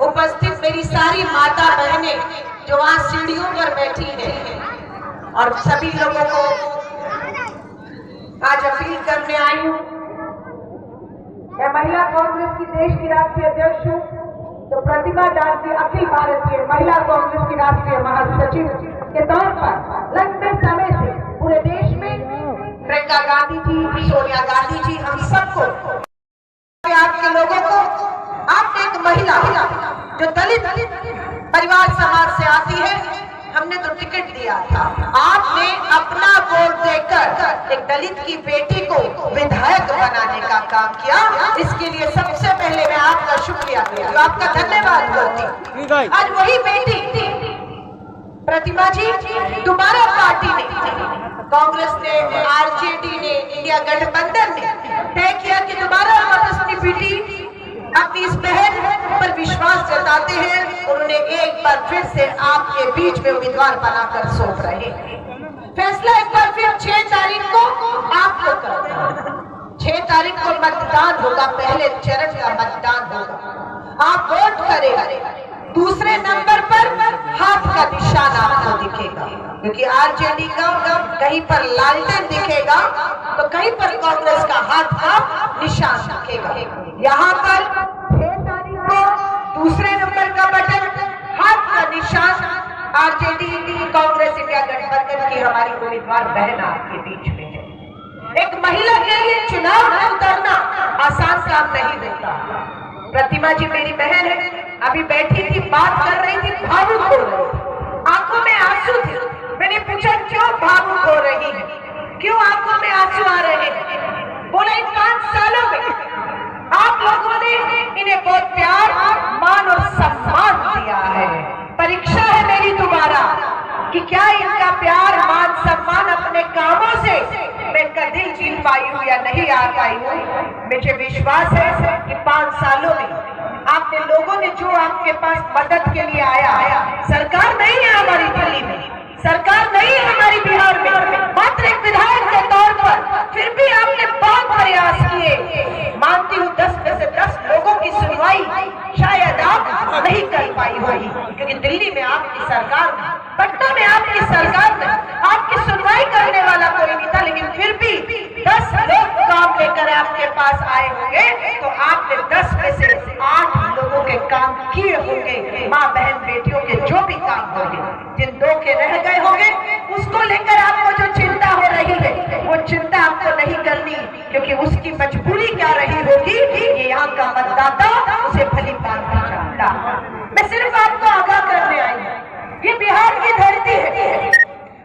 उपस्थित मेरी सारी माता बहनें जो वहां सीढ़ियों पर बैठी हैं, और सभी लोगों को आज अपील करने आई हूँ। मैं महिला कांग्रेस की देश की राष्ट्रीय अध्यक्ष हूँ, तो प्रतिभा दास जी अखिल भारतीय महिला कांग्रेस की राष्ट्रीय महासचिव के तौर पर लंबे समय से पूरे देश में प्रियंका गांधी जी, सोनिया गांधी जी, हम सबको, आपके लोगों को, आप एक महिला जो दलित परिवार समाज से आती है, हमने तो टिकट दिया था, आपने अपना वोट देकर एक दलित की बेटी को विधायक बनाने का काम किया। इसके लिए सबसे पहले मैं आपका शुक्रिया करती हूँ, आपका धन्यवाद करती हूँ। आज वही बेटी प्रतिभा जी दोबारा पार्टी ने, कांग्रेस ने, आरजेडी ने, इंडिया गठबंधन ने तय किया कि दोबारा अपनी बेटी अपनी इस बहन पर विश्वास जताते हैं, उन्होंने एक बार फिर से आपके बीच में उम्मीदवार बनाकर सौंप रहे हैं। फैसला एक बार फिर 6 तारीख को आप लोग करें। 6 तारीख को मतदान होगा, पहले चरण का मतदान होगा, आप वोट करें। दूसरे नंबर पर हाथ का निशान आपको दिखेगा, क्योंकि आरजेडी का कहीं पर लालटेन दिखेगा तो कहीं पर कांग्रेस का हाथ का निशान दिखेगा। यहाँ पर 6 तारीख को दूसरे नंबर का बटन, हाथ का निशान आरजेडी कांग्रेस इंडिया गठबंधन की हमारी उम्मीदवार बहन आपके बीच में है। एक महिला के लिए चुनाव में उतरना आसान काम नहीं होता। प्रतिमा जी मेरी बहन है, अभी बैठी थी, बात कर रही थी, भावुक हो रही थी, आंखों में आंसू थे। मैंने पूछा क्यों भावुक हो रही है, क्यों आंखों में आंसू आ रहे हैं? बोला इन 5 सालों में आप लोगों ने इन्हें बहुत प्यार, मान और सम्मान दिया है। परीक्षा है मेरी दोबारा कि क्या इनका प्यार, मान, सम्मान अपने कामों से मैं इनका दिल जीत पाई हूँ या नहीं आ पाई हूँ। मुझे विश्वास है कि 5 सालों में आपने लोगों ने जो आपके पास मदद के लिए आया, सरकार नहीं है हमारी दिल्ली में, सरकार नहीं है हमारी बिहार में, मात्र एक विधायक के तौर पर, फिर भी आपने बहुत प्रयास किए। मानती हूँ 10 में से 10 लोगों की सुनवाई शायद आप नहीं कर पाई होगी, क्योंकि दिल्ली में आपकी सरकार में, पटना में आपकी सरकार में आपकी सुनवाई करने वाला कोई नहीं था, लेकिन फिर भी 10 लोग काम लेकर आपके पास आए होंगे, तो आपने 10 में से 8 लोगों के काम किए होंगे। माँ बहन बेटियों के जो भी काम होंगे, जिन 2 के रह गए होंगे, उसको लेकर आपको जो चिंता हो रही है, वो चिंता आपको नहीं करनी, क्योंकि उसकी मजबूरी क्या रही होगी, ये यहाँ का मतदाता उसे भली बात जानता। मैं सिर्फ आपको आगाह करने आई हूँ, ये बिहार की धरती है,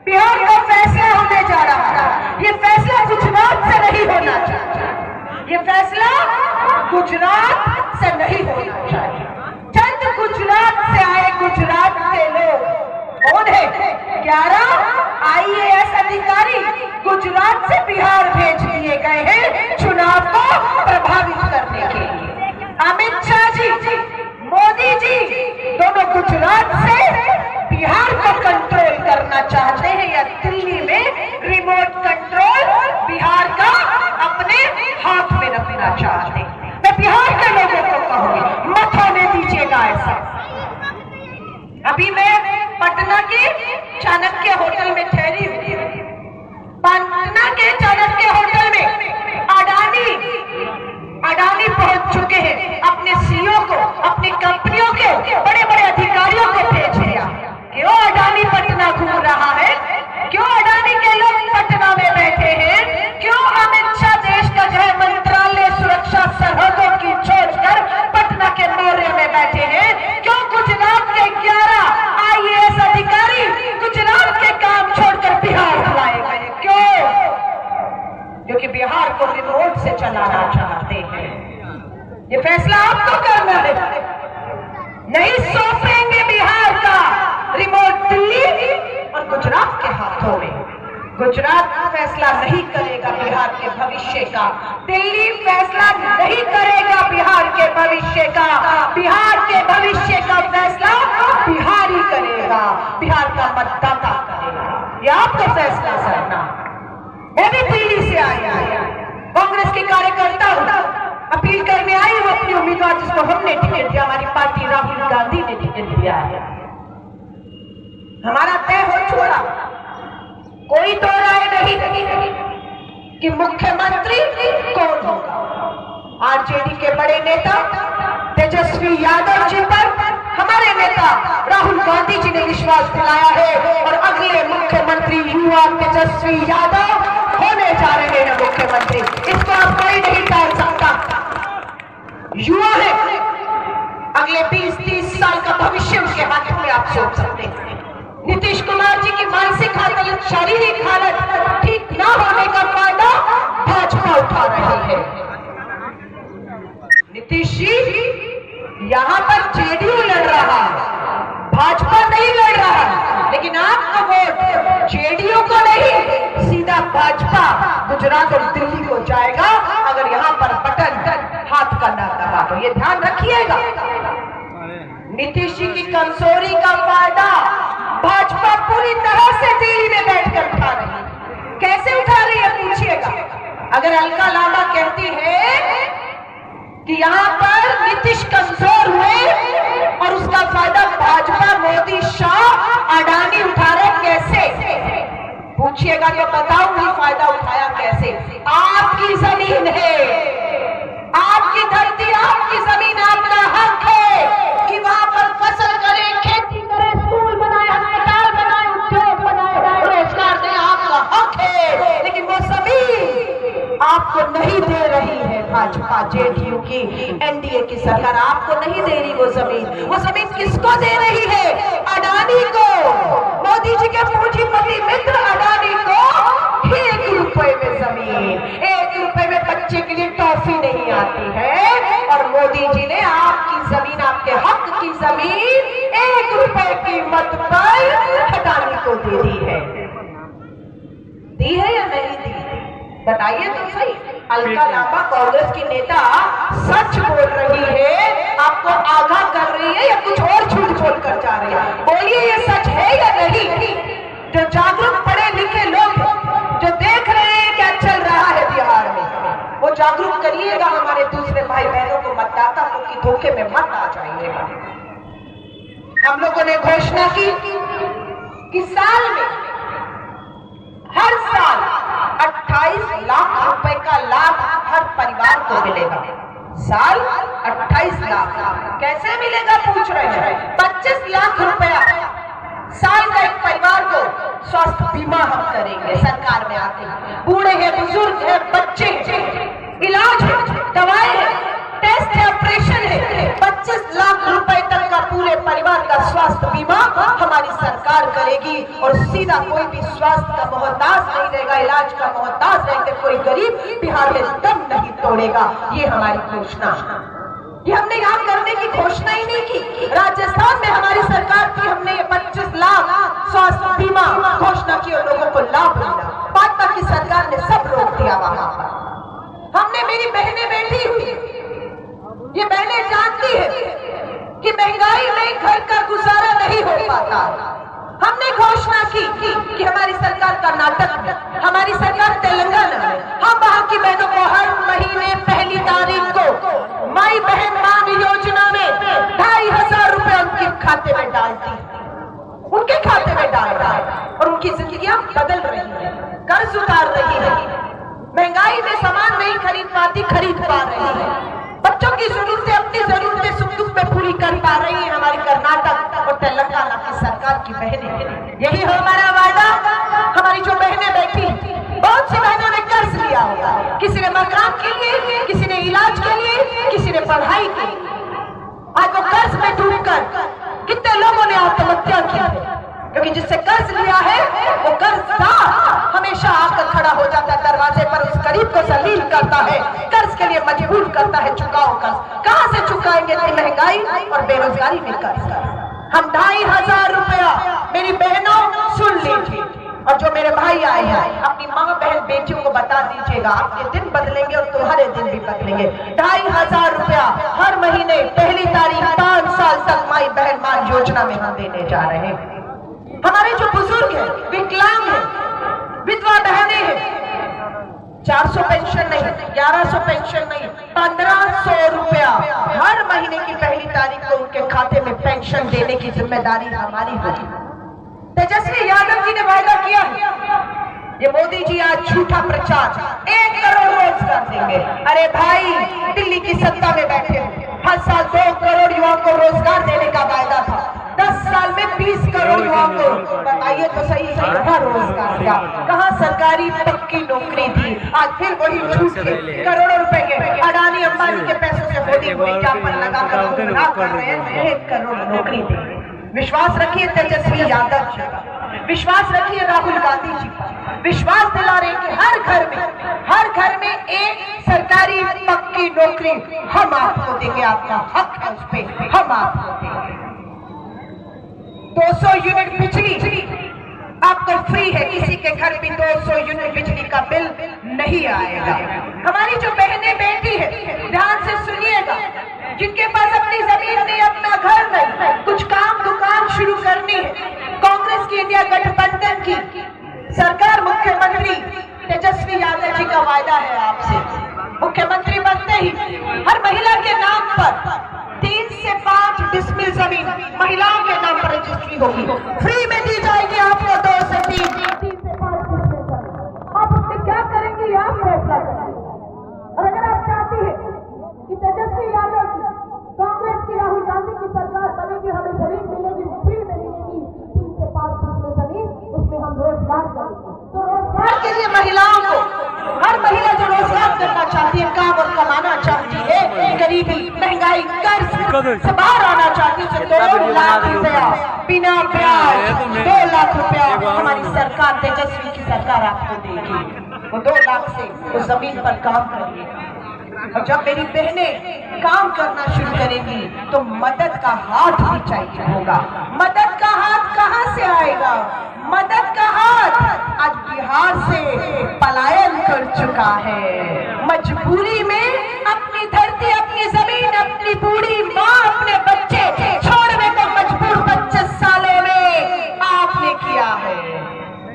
बिहार का फैसला होने जा रहा है। ये फैसला गुजरात से नहीं होना चाहिए, ये फैसला गुजरात से नहीं होना चाहिए। चंद गुजरात से आए, गुजरात के लोग कौन है? 11 IAS अधिकारी गुजरात से बिहार भेज दिए गए हैं चुनाव को प्रभावित करने के लिए। अमित शाह जी, मोदी जी दोनों गुजरात से बिहार को कंट्रोल करना चाहते हैं, या दिल्ली में रिमोट कंट्रोल बिहार का अपने हाथ में रखना चाहते हैं। मैं बिहार के लोगों को कहूंगी, मत होने दीजिएगा ऐसा। अभी मैं पटना के चाणक्य होटल में ठहरी हुई हूँ। पटना के चाणक्य होटल में अडानी पहुंच चुके हैं, अपने CEO को, अपनी कंपनियों के बड़े बड़े अधिकारियों को भेज दिया। क्यों अडानी पटना घूम रहा है, क्यों अडानी के लोग पटना में बैठे हैं, क्यों अमित शाह देश का गृह मंत्रालय सुरक्षा सरहदों की छोड़कर पटना के मोरे में बैठे हैं, क्यों गुजरात के 11 IAS अधिकारी गुजरात के काम छोड़कर बिहार लाए गए? क्यों? क्योंकि बिहार को रिमोट से चलाना चाहते हैं। ये फैसला आपको करना है, नहीं सौंपेंगे बिहार का रिमोट दिल्ली और गुजरात के हाथों में। गुजरात फैसला नहीं करेगा बिहार के भविष्य का, दिल्ली फैसला नहीं करेगा बिहार के भविष्य का, बिहार के भविष्य का फैसला बिहार ही करेगा, बिहार का मतदाता करेगा। ये आपको फैसला करना। मैं भी दिल्ली से आई, कांग्रेस के कार्यकर्ता हूं, अपील करने आई हूं अपनी उम्मीदवार जिसको हमने टिकट दिया, हमारी पार्टी राहुल राहुल गांधी ने टिकट दिया है। हमारा तय हो चुका, कोई दो राय नहीं कि मुख्यमंत्री कौन होगा। आरजेडी के बड़े नेता तेजस्वी यादव जी पर हमारे नेता राहुल गांधी जी ने विश्वास दिलाया है और अगले मुख्यमंत्री युवा तेजस्वी यादव होने जा रहे हैं मुख्यमंत्री। इसको अब कोई नहीं टाल सकता। युवा है, अगले 20-30 साल का भविष्य उनके हाथों में आप सोच सकते हैं। नीतीश कुमार जी की मानसिक हालत, शारीरिक हालत ठीक ना होने का फायदा भाजपा उठा रही है। नीतीश जी यहाँ पर जेडीयू लड़ रहा है, भाजपा नहीं लड़ रहा है, लेकिन आपका वोट जेडीयू को नहीं, सीधा भाजपा गुजरात और दिल्ली को जाएगा अगर यहाँ पर बटन हाथ का ना दबा तो। ये ध्यान रखिएगा। नीतीश जी की कमजोरी का फायदा भाजपा पूरी तरह से दिल्ली में बैठकर उठा रही है। कैसे उठा रही है पूछिएगा। अगर अलका लांबा कहती है कि यहाँ पर नीतीश कमजोर हुए और उसका फायदा भाजपा, मोदी, शाह, अडानी उठा रहे, कैसे पूछिएगा तो बताऊंगी फायदा उठाया कैसे। आपकी जमीन है, आपकी धरती, आपकी जमीन, आपका हक है कि वहां पर फसल करे, खेती करे, स्कूल बनाए, अस्पताल बनाए, उद्योग बनाए, रोजगार दे, आपका हक है। लेकिन वो जमीन आपको नहीं दे रही है भाजपा, जेडीयू की एनडीए की सरकार आपको नहीं दे रही वो जमीन। वो जमीन किसको दे रही है? अडानी को, मोदी जी के पूंजीपति मित्र अडानी को। 1 रुपए में जमीन, 1 रुपए में बच्चे के लिए टॉफी नहीं आती है और मोदी जी ने आपकी जमीन, आपके हक की जमीन 1 रुपए कीमत पर अडानी को दे दी है। दी है या नहीं दी? बताइए तो सही। अलका लांबा कांग्रेस की नेता सच बोल रही है, आपको आगाह कर रही है या कुछ और झूठ बोल कर जा रही है? बोलिए ये सच है या नहीं? जो जागरूक पढ़े लिखे लोग जो देख रहे हैं क्या चल रहा है बिहार में, वो जागरूक करिएगा हमारे दूसरे भाई बहनों को, मतदाता को कि धोखे में मत आ जाइएगा। हम लोगों ने घोषणा की कि साल में, हर साल 28 लाख रुपए का लाभ हर परिवार को मिलेगा। साल 28 लाख कैसे मिलेगा पूछ रहे हैं? 25 लाख रुपया साल का एक परिवार को स्वास्थ्य बीमा हम करेंगे, सरकार में आते हैं। बूढ़े हैं, बुजुर्ग है, बच्चे हैं, इलाज है, दवाएं है, टेस्ट है, ऑपरेशन है, 25 लाख रुपए तक का पूरे परिवार का स्वास्थ्य बीमा हमारी सरकार करेगी और सीधा कोई भी स्वास्थ्य का मोहताज नहीं रहेगा, इलाज का मोहताज रहेंगे, कोई गरीब बिहार में दम नहीं तोड़ेगा। ये हमारी घोषणा, ये हमने यहाँ करने की घोषणा ही नहीं की। राजस्थान में हमारी सरकार थी, हमने ये 25 लाख स्वास्थ्य बीमा घोषणा की और लोगों को लाभ मिला। भाजपा की सरकार ने सब रोक दिया वहां पर। हमने, मेरी बहनें बैठी हुई, ये बहनें जानती है कि महंगाई में घर का गुजारा नहीं हो पाता। हमने घोषणा की कि हमारी सरकार कर्नाटक में, हमारी सरकार तेलंगाना में, हम वहां की बहनों को हर महीने 1 तारीख को माई बहन मान योजना में 2500 रुपए उनके खाते में डालती, उनके खाते में डाल रहा है और उनकी जिंदगियां बदल रही है, कर्ज उतार रही है, महंगाई में सामान नहीं खरीद पाती, खरीद पा रही है, बच्चों की जरूरतें, अपनी जरूरतें सुख दुख में पूरी कर पा रही है हमारी कर्नाटक और तेलंगाना की सरकार की बहनें। यही है हमारा वादा। हमारी जो बहनें बैठी, बहुत सी बहनों ने कर्ज लिया होगा, किसी ने मकान के लिए, किसी ने इलाज के लिए, किसी ने पढ़ाई के लिए। आज वो कर्ज में डूबकर कितने लोगों ने आत्महत्या की है, क्योंकि जिससे कर्ज लिया है वो कर्जदार हमेशा आकर खड़ा हो जाता है दरवाजे पर, उस गरीब को जलील करता है, कर्ज के लिए मजबूर करता है, चुकाओ कर्ज। कहां से चुकाएंगे इतनी महंगाई और बेरोजगारी में कर्ज? हम 2500 रुपया, मेरी बहनों सुन लीजिए, और जो मेरे भाई आए हैं अपनी माँ बहन बेटियों को बता दीजिएगा, आपके दिन बदलेंगे और तुम्हारे दिन भी बदलेंगे। 2500 रुपया हर महीने 1 तारीख 5 साल तक माई बहन मान योजना में हम देने जा रहे हैं। हमारे जो बुजुर्ग हैं, विकलांग हैं, विधवा बहनें हैं, 400 पेंशन नहीं, 1100 पेंशन नहीं, 1500 रुपया हर महीने की 1 तारीख को उनके खाते में पेंशन देने की जिम्मेदारी हमारी होगी। तेजस्वी यादव जी ने वायदा किया है, ये मोदी जी आज झूठा प्रचार 1 करोड़ रोजगार देंगे। अरे भाई, दिल्ली की सत्ता में बैठे हो, हर साल 2 करोड़ युवाओं को रोजगार देने का वायदा था। 10 साल में 20 करोड़ युवाओं को, बताइए तो सही कहाँ रोजगार था, कहाँ सरकारी पक्की नौकरी थी। आज फिर वही झूठ के करोड़ों रुपए के अडानी अंबानी के पैसों से मोदी विज्ञापन लगाकर गुमराह कर रहे हैं। 1 करोड़ नौकरी देंगे। विश्वास रखिए तेजस्वी यादव जी का, विश्वास रखिए राहुल गांधी जी का, विश्वास दिला रहे कि हर घर में एक सरकारी पक्की नौकरी हम आपको देंगे। आपका हक है उस पे, हम आपको देंगे। 200 यूनिट बिजली आपको फ्री है, किसी के घर भी 200 यूनिट बिजली का बिल नहीं आएगा। हमारी जो बहनें बेटी है, ध्यान से सुनिएगा, जिनके पास अपनी जमीन नहीं, अपना घर नहीं, कुछ काम दुकान शुरू करनी है, कांग्रेस की इंडिया गठबंधन की सरकार, मुख्यमंत्री तेजस्वी यादव जी का वायदा है आपसे, मुख्यमंत्री बनते ही हर महिला के नाम पर 3 से 5 डिसमिल जमीन महिलाओं के नाम पर रजिस्ट्री होगी, फ्री में दी जाएगी आपको। 2 से 3 से 5 डिसमिल जमीन, आप उसमें क्या करेंगे आप फैसला करेंगे। और अगर आप चाहती है कि तेजस्वी यादव की, कांग्रेस की, राहुल गांधी की सरकार बनेगी, हमें जमीन मिलेगी, फ्री में मिलेगी 3 से 5 डिसमिल जमीन, उसमें हम रोजगार करेंगे। तो रोजगार के लिए महिलाओं को, हर महिला जो रोजगार करना चाहती है, काम और कमाना चाहती है, गरीबी, महंगाई, कर्ज से बाहर आना चाहती है, 2 लाख रुपया बिना ब्याज, 2 लाख रुपया हमारी सरकार, तेजस्वी की सरकार आपको देगी। वो 2 लाख से उस जमीन पर काम करिए। और जब मेरी बहनें काम करना शुरू करेंगी तो मदद का हाथ भी चाहिए होगा। मदद का हाथ कहां से आएगा? मदद का हाथ आज बिहार से पलायन कर चुका है। मजबूरी में अपनी धरती, अपनी जमीन, अपनी बूढ़ी माँ, अपने बच्चे छोड़ने को मजबूर 25 सालों में आपने किया है।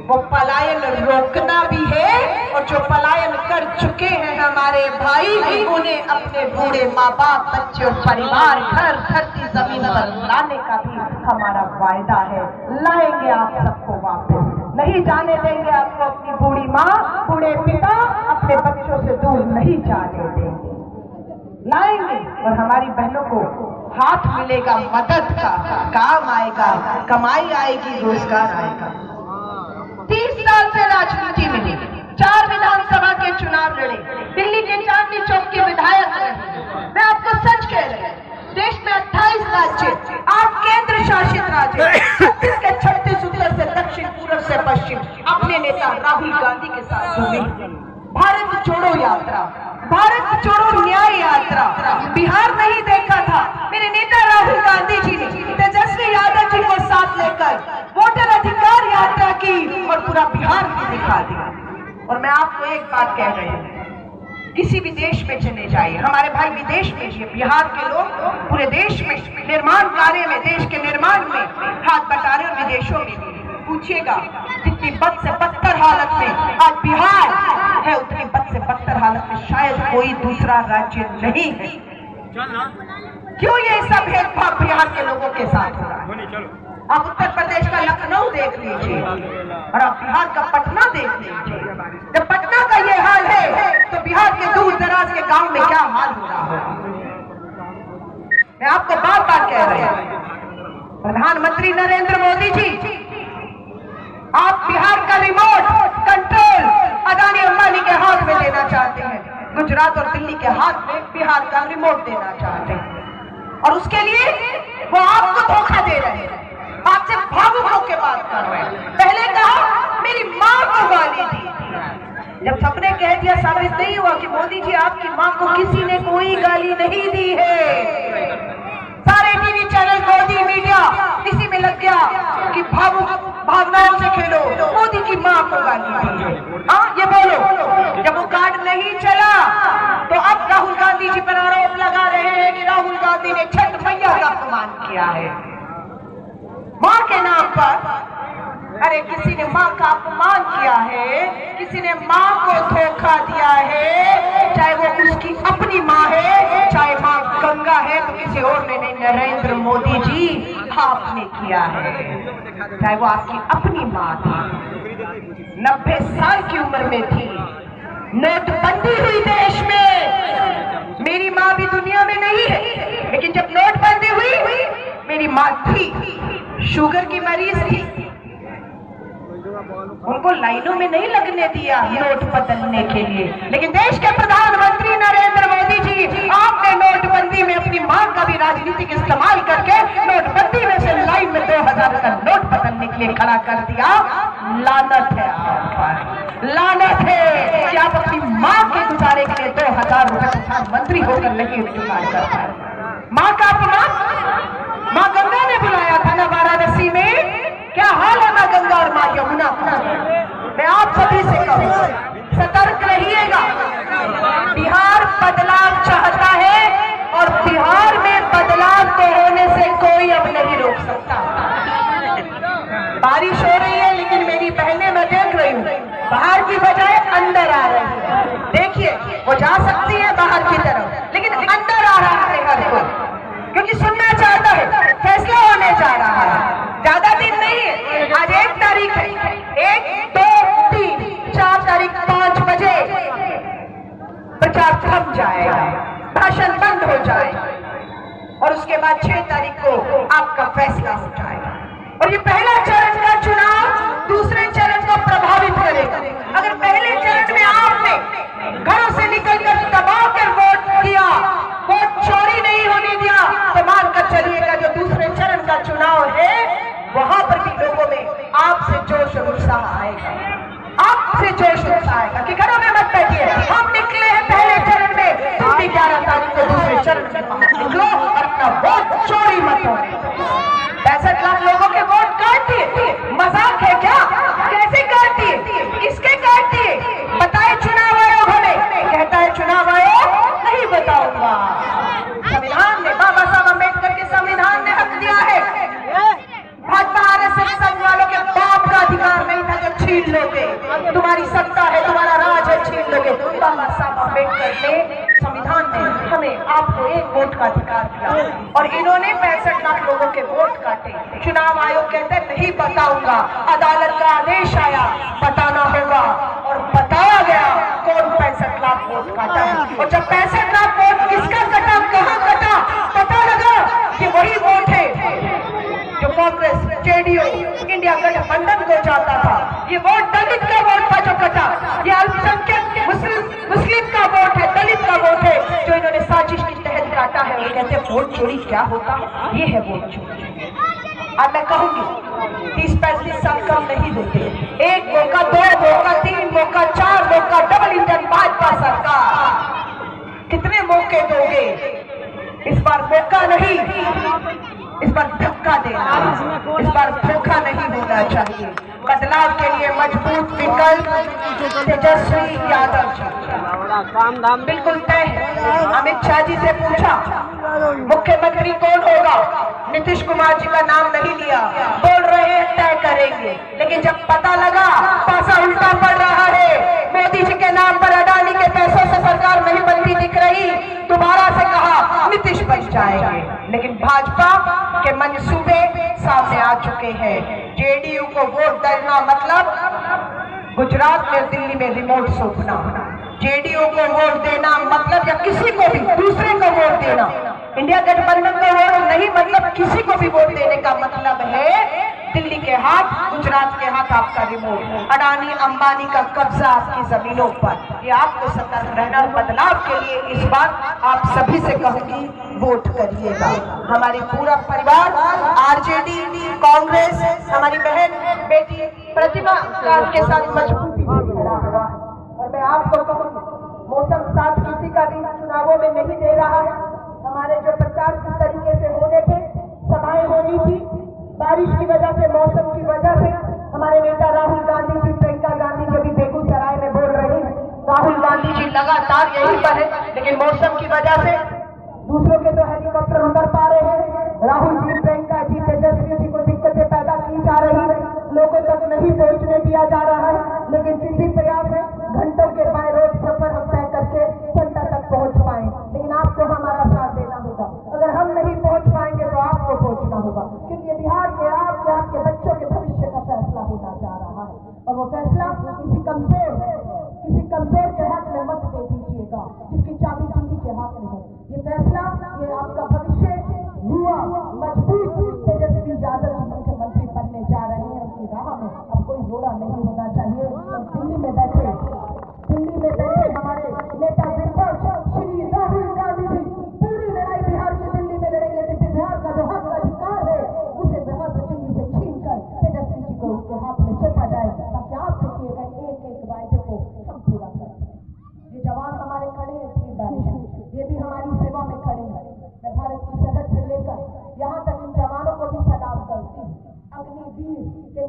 वो पलायन रोकना भी है, और जो पलायन कर चुके हैं हमारे भाई, उन्हें अपने बूढ़े माँ बाप, बच्चे और परिवार, घर, धरती, जमीन पर लाने का भी हमारा वायदा है। लाएंगे आप सबको वापस, नहीं जाने देंगे आपको अपनी बूढ़ी माँ, बूढ़े पिता अपने बच्चों से दूर नहीं जाने देंगे। लाएंगे और हमारी बहनों को हाथ मिलेगा मदद का, काम आएगा, कमाई आएगी, रोजगार आएगा। 30 साल से राजनीति में 4 विधानसभा के चुनाव लड़े, दिल्ली के चांदनी चौक के विधायक रहे। मैं आपको सच कह रही हूँ, देश में 28 राज्य, 8 केंद्र शासित राज्य, 36 के 36 उत्तर से दक्षिण, पूर्व से पश्चिम, अपने नेता राहुल गांधी के साथ घूमे। भारत जोड़ो यात्रा, भारत जोड़ो न्याय यात्रा बिहार नहीं देखा था। मेरे नेता राहुल गांधी जी ने तेजस्वी यादव जी को साथ लेकर वोटर अधिकार यात्रा की और पूरा बिहार भी दिखा दिया। और मैं आपको एक बात कह रही हूँ, किसी भी देश में चले जाइए, हमारे भाई विदेश में भी, बिहार के लोग पूरे देश में निर्माण कार्य में, देश के निर्माण में हाथ बटा रहे, और विदेशों में पूछिएगा, जितनी बद से बदतर हालत में आज बिहार है, उतनी बद से बदतर हालत में शायद कोई दूसरा राज्य नहीं है। क्यों ये सब भेदभाव बिहार के लोगों के साथ हो रहा है? आप उत्तर प्रदेश का लखनऊ देख लीजिए और आप बिहार का पटना देख लीजिए। जब पटना का ये हाल है तो बिहार के दूर दराज के गांव में क्या हाल हो रहा होगा? मैं आपको बार बार कह रही हूं, प्रधानमंत्री नरेंद्र मोदी जी, आप बिहार का रिमोट कंट्रोल अडानी अंबानी के हाथ में देना चाहते हैं, गुजरात और दिल्ली के हाथ में बिहार का रिमोट देना चाहते हैं, और उसके लिए वो आपको धोखा दे रहे हैं, आपसे भावुक होकर बात कर रहे हैं। पहले कहा मेरी माँ को गाली दी, जब सबने कह दिया, साबित नहीं हुआ कि मोदी जी आपकी माँ को किसी ने कोई गाली नहीं दी है। सारे टीवी चैनल, मोदी मीडिया इसी में लग गया कि भावनाओं से खेलो, मोदी की माँ को गाली दी। हाँ, ये बोलो, जब वो कार्ड नहीं चला तो अब राहुल गांधी जी पर आरोप लगा रहे हैं कि राहुल गांधी ने छठ मैया का अपमान किया है माँ के नाम पर। अरे किसी ने माँ का अपमान किया है, किसी ने माँ को धोखा दिया है, चाहे वो उसकी अपनी माँ है, चाहे माँ गंगा है, तो किसी और ने नहीं। नरेंद्र मोदी जी आपने किया है, चाहे वो आपकी अपनी माँ थी, 90 साल की उम्र में थी, नोटबंदी हुई देश में। मेरी माँ भी दुनिया में नहीं है, लेकिन जब नोटबंदी हुई मेरी माँ थी, शुगर की मरीज थी, उनको लाइनों में नहीं लगने दिया नोट बदलने के लिए। लेकिन देश के प्रधानमंत्री नरेंद्र मोदी जी, आपने नोटबंदी में अपनी मां का भी राजनीतिक इस्तेमाल करके नोटबंदी में से लाइन में 2000 का नोट बदलने के लिए खड़ा कर दिया। लानत है आप पर, लानत है कि आप अपनी मां के गुजारे के लिए 2000 रुपए प्रधानमंत्री होकर नहीं जुगाड़ कर पाए। मां का अपमान मां गंगा ने बुलाया था ना वाराणसी में, क्या हाल है मां गंगा और मां यमुना का। मैं आप सभी से कहूं, सतर्क रहिएगा। बिहार बदलाव चाहता है और बिहार में बदलाव को होने से कोई अब नहीं रोक सकता। बारिश हो रही है, लेकिन मेरी बहनें, मैं देख रही हूँ, बाहर की बजाय अंदर आ रही है। देखिए, वो जा सकती है बाहर की तरफ, लेकिन अंदर आ रहा है हर कोई, क्योंकि सुनना चाहता है, फैसला होने जा रहा है। ज्यादा दिन नहीं है, आज 1 तारीख है, 1, 2, 3, 4 तारीख 5 बजे प्रचार थम जाएगा, भाषण बंद हो जाएगा और उसके बाद 6 तारीख को आपका फैसला हो जाएगा। और ये पहला चरण का चुनाव दूसरे चरण को प्रभावित करेगा। अगर पहले चरण में आपने घरों से निकलकर दबा कर वोट दिया, वोट चोरी नहीं होने दिया, तो मानकर चलिएगा जो दूसरे चरण का चुनाव है वहां पर भी लोगों में आपसे जोश और उत्साह आएगा, आपसे जोश उत्साह आएगा कि घरों में मत बैठिए, हम निकले हैं पहले चरण में, तुम भी 11 तारीख को दूसरे चरण में बाहर निकलो और अपना वोट चोरी मत होने। 65 लाख लोगों के वोट काट दिए, मजाक है क्या? कैसे काट दिए, किसके काट दिए? बताए चुनाव आयोग हमें, कहता है चुनाव आयोग नहीं बताऊंगा। संविधान ने, बाबा साहब अम्बेडकर के संविधान ने हक दिया है, भाजपा आरएसएस संघ वालों के बाप का अधिकार नहीं था जो छीन लोगे, तुम्हारी सत्ता है, तुम्हारा राज है, छीन लोगे। बाबा साहब अम्बेडकर ने संविधान में हमें आपको 1 वोट का अधिकार दिया और इन्होंने 65 लाख लोगों के वोट काटे। चुनाव आयोग कहते नहीं बताऊंगा, अदालत का आदेश आया, बताना होगा और बताया गया कौन 65 लाख वोट काटा है। और जब 65 लाख वोट किसका कटा, कहां कटा, पता लगा कि वही वोट है जो कांग्रेस, जेडीयू, इंडिया गठबंधन को जाता था। ये वोट दलित का वोट था जो कटा, ये अल्पसंख्यक मुस्लिम का वोट है, दलित का वोट है जो इन्होंने साजिश के तहत काटा है। और कहते हैं वोट चोरी क्या होता है, ये है वोट चोरी। अब मैं कहूंगी 30-35 साल कम नहीं देते, 1 मौका, 2 मौका, 3 मौका, 4 मौका, डबल इंजन भाजपा सरकार, कितने मौके दोगे? इस बार मौका नहीं, इस बार धक्का देना, इस बार धोखा नहीं होना चाहिए। बदलाव के लिए मजबूत विकल्प तेजस्वी यादव जी बिल्कुल तय है। अमित शाह जी से पूछा मुख्यमंत्री कौन होगा, नीतीश कुमार जी का नाम नहीं लिया, बोल रहे हैं तय करेंगे, लेकिन जब पता लगा पासा उल्टा पड़ रहा है, मोदी जी के नाम पर अडानी के पैसों से सरकार नहीं बनती दिख रही, दोबारा से कहा नीतीश बन जाएंगे। लेकिन भाजपा के मंसूबे सामने आ चुके हैं। जेडीयू को वोट देना मतलब गुजरात में, दिल्ली में रिमोट सौंपना। जेडीयू को वोट देना मतलब, या किसी को भी दूसरे को वोट देना, इंडिया गठबंधन को वोट नहीं, मतलब किसी को भी वोट देने का मतलब है दिल्ली के हाथ, गुजरात के हाथ आपका रिमोट, अडानी अंबानी का कब्जा आपकी जमीनों पर। ये आपको सतर्क रहना। बदलाव के लिए इस बार आप सभी से कहूंगी वोट करिएगा। हमारी पूरा परिवार आरजेडी, कांग्रेस, हमारी बहन बेटी प्रतिभा के साथ मजबूती से खड़ा हुआ है। और मैं आपको कहूंगी मौसम साथ किसी का भी चुनावों में नहीं दे रहा है। हमारे जो प्रचार किस तरीके से होने थे, सभाएं होनी थी, बारिश की वजह से, मौसम की वजह से हमारे नेता राहुल गांधी जी, प्रियंका गांधी जी अभी बेगूसराय में बोल रही है, राहुल गांधी जी लगातार यहीं पर है, लेकिन मौसम की वजह से दूसरों के तो हेलीकॉप्टर उतर पा रहे हैं, राहुल जी, प्रियंका जी, तेजस्वी जी को दिक्कतें पैदा की जा रही है, लोगों तक नहीं पहुंचने दिया जा रहा है। लेकिन फिर भी प्रयास है, घंटों के बाय रोड सफर हम तय करके जनता तक पहुंच पाए। लेकिन आपको हमारा साथ देना होगा, अगर हम नहीं पहुंच पाएंगे तो आपको पहुंचना होगा, क्योंकि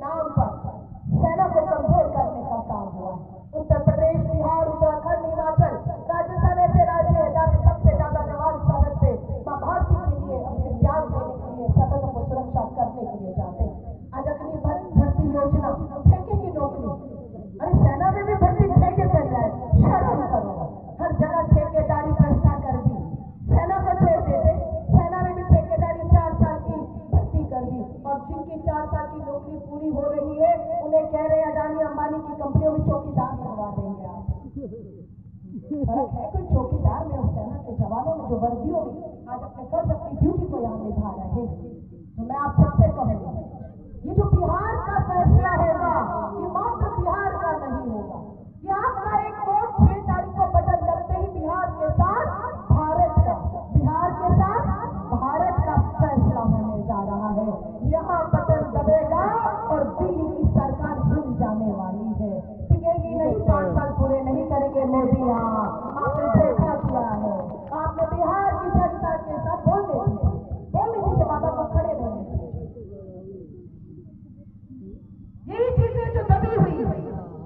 नाम पर सेना को कमजोर करने का काम हुआ है। उत्तर प्रदेश, बिहार, उत्तराखंड, हिमाचल, राजस्थान ऐसे राज्य है जहाँ सबसे ज्यादा जवान सरहद पे मां भारती के लिए अपने त्याग देने के लिए, सरहद को सुरक्षा करने के लिए जाते हैं। आज अग्नि भर्ती योजना, ठेके की नौकरी, अरे सेना में भी भर्ती ठेके कर जाए, शर्म करो। हर जगह ठेकेदारी व्यवस्था कर दी, सेना को छोड़ देते, सेना में भी ठेकेदारी 4 साल की भर्ती कर दी। और जिनकी 4 साल की नौकरी पूरी हो रही है उन्हें कह रहे हैं अडानी अंबानी की कंपनियों में चौकीदार करवा देंगे आप। फर्क है कोई चौकीदार में और सेना के जवानों में जो वर्दियों में आज अपने फर्ज, अपनी ड्यूटी को यहाँ निभा रहे हैं। तो मैं आप सबसे कहूंगा, ये जो बिहार का फैसला होगा ये मात्र बिहार का नहीं होगा, ये आपका एक वोट 6 तारीख को बटन दबते ही बिहार के साथ भारत का, बिहार के साथ भारत का फैसला होने जा रहा है। यहाँ बटन दबेगा और दिल्ली की सरकार हिल जाने वाली है, टिकेगी नहीं। 5 साल पूरे नहीं करेंगे मोदी, यहाँ आपने धोखा किया है। आपने बिहार की जनता के साथ बोलने दीजिए, बाबा को खड़े रहने दीजिए। यही चीजें जो दबी हुई है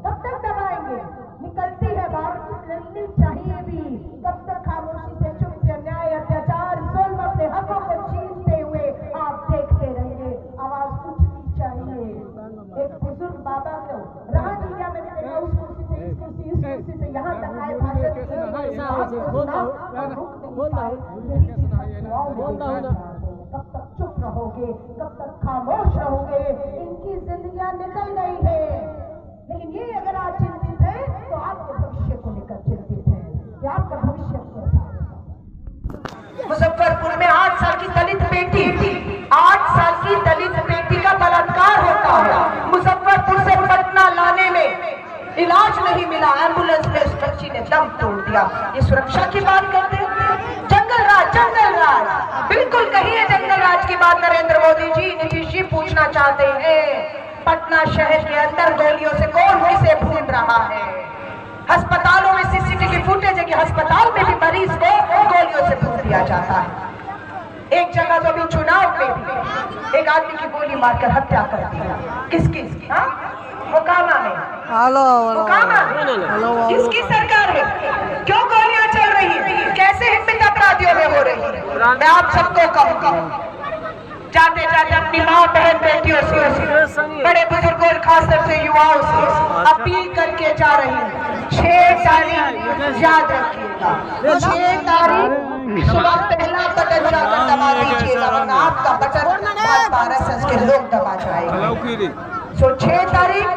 कब तक दबाएंगे? निकलती है बाहर, निकलनी चाहिए भी। कब तक खामोशी से, चुप से, अन्याय, अत्याचार, जुल्म, अपने हकों को छीनते हुए आप देखते रहेंगे? आवाज उठनी चाहिए। एक बुजुर्ग बाबा को रहा मीडिया में देखा, उस कुर्सी से इस कुर्सी, इस कुर्सी से यहाँ तक आए, भाषण रुक नहीं पाए। कब तक चुप रहोगे? कब तक खामोश रहोगे? इनकी जिंदगियां निकल गई है। लेकिन ये अगर आप चिंतित हैं तो आपके भविष्य को लेकर चिंतित हैं कि आपका भविष्य कैसा होगा। मुजफ्फरपुर में 8 साल की दलित बेटी, 8 साल की दलित बेटी का बलात्कार होता है। मुजफ्फरपुर से पटना लाने में इलाज नहीं मिला, एम्बुलेंस में उस बच्ची ने दम तोड़ दिया। ये सुरक्षा की बात करते हैं? जंगल राज, जंगल राज, बिल्कुल कहिए जंगल राज की बात। नरेंद्र मोदी जी, नीतीश जी पूछना चाहते हैं, पटना शहर के अंदर गोलियों से कौन किसे भून रहा है? अस्पतालों में सीसीटीवी फुटेज है कि अस्पताल में भी मरीज को गोलियों से भून दिया जाता है। एक जगह तो भी चुनाव में भी एक आदमी की गोली मारकर हत्या कर दी। किसकी? मोकामा में, मोकामा किसकी सरकार है? क्यों गोलियां चल रही है? कैसे हिंसक अपराधियों में हो रही है? मैं आप सबको कहूंगा, जाते जाते अपनी माँ, बहन, बेटियों से, बड़े बुजुर्गों, खासतौर से युवाओं से अपील करके जा रही हूँ, 6 तारीख याद रखिएगा। 6 तारीख सुबह पहला बटन जाकर दबा दीजिएगा, वरना आपका बटन RSS के लोग दबा जाएंगे। 6 तारीख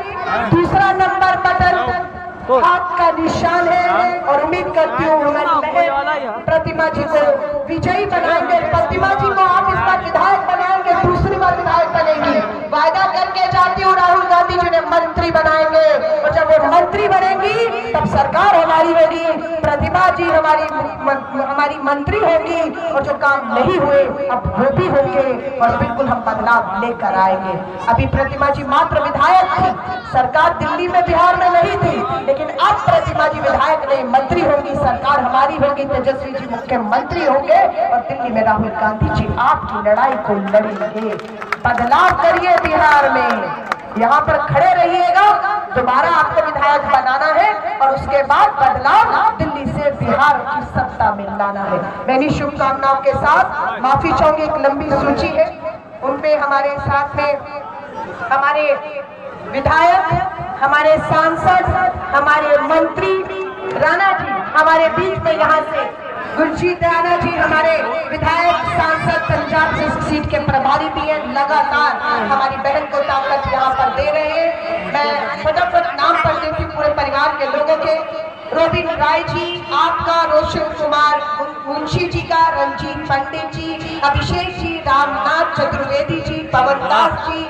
दूसरा नंबर बटन आपका निशान है और उम्मीद करती हूँ प्रतिमा जी को विजयी बनाएंगे। प्रतिमा जी को आप इस बार विधायक बनाएंगे, दूसरी बार विधायक बनेगी। वायदा करके जाती हूँ, राहुल गांधी जी ने मंत्री बनाएंगे और जब वो मंत्री बनेगी तब सरकार हमारी होगी, प्रतिमा जी हमारी मंत्री होगी और जो काम नहीं हुए अब वो भी होंगे और बिल्कुल हम बदलाव लेकर आएंगे। अभी प्रतिमा जी मात्र विधायक थी, सरकार दिल्ली में, बिहार में नहीं थी, लेकिन अब प्रतिमा जी विधायक नहीं, मंत्री होंगी, सरकार हमारी होगी, तेजस्वी जी मुख्यमंत्री होंगे और दिल्ली में राहुल गांधी जी आपकी लड़ाई को लड़ेंगे। बदलाव करिए बिहार में, यहाँ पर खड़े रहिएगा। दोबारा आपको विधायक बनाना है और उसके बाद बदलाव दिल्ली से बिहार की सत्ता में लाना है। मेरी शुभकामनाओं के साथ माफी चाहूंगी, एक लंबी सूची है, उनमें हमारे साथ में हमारे विधायक, हमारे सांसद, हमारे मंत्री राणा जी हमारे बीच में, यहाँ से गुरजीत राणा जी हमारे विधायक सांसद पंजाब से सीट के प्रभारी भी हैं, लगातार हमारी बहन को ताकत यहाँ पर दे रहे हैं। मैं फटाफट नाम पढ़ देती हूँ पूरे परिवार के लोगों के। रोबिन राय जी आपका, रोशन कुमार मुंशी जी का, रंजीत पंडित जी, अभिषेक जी, रामनाथ चतुर्वेदी जी, पवन दास जी,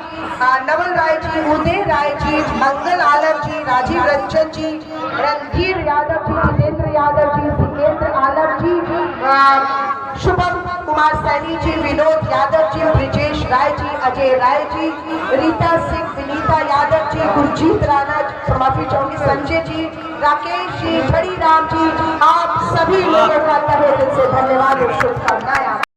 नवल राय जी, उदय राय जी, मंगल आलम जी, राजीव रंजन जी, रणधीर यादव जी, जितेंद्र यादव जी, सिकेंद्र आलम जी, शुभम कुमार सैनी जी, विनोद यादव जी, ब्रिजेश राय जी, अजय राय जी, रीता सिंह, विनीता यादव जी, गुरजीत राणा, माफी चाहूंगी, संजय जी, राकेश जी, छड़ी राम जी, आप सभी लोगों का तहे दिल से धन्यवाद और शुभकामनाएं।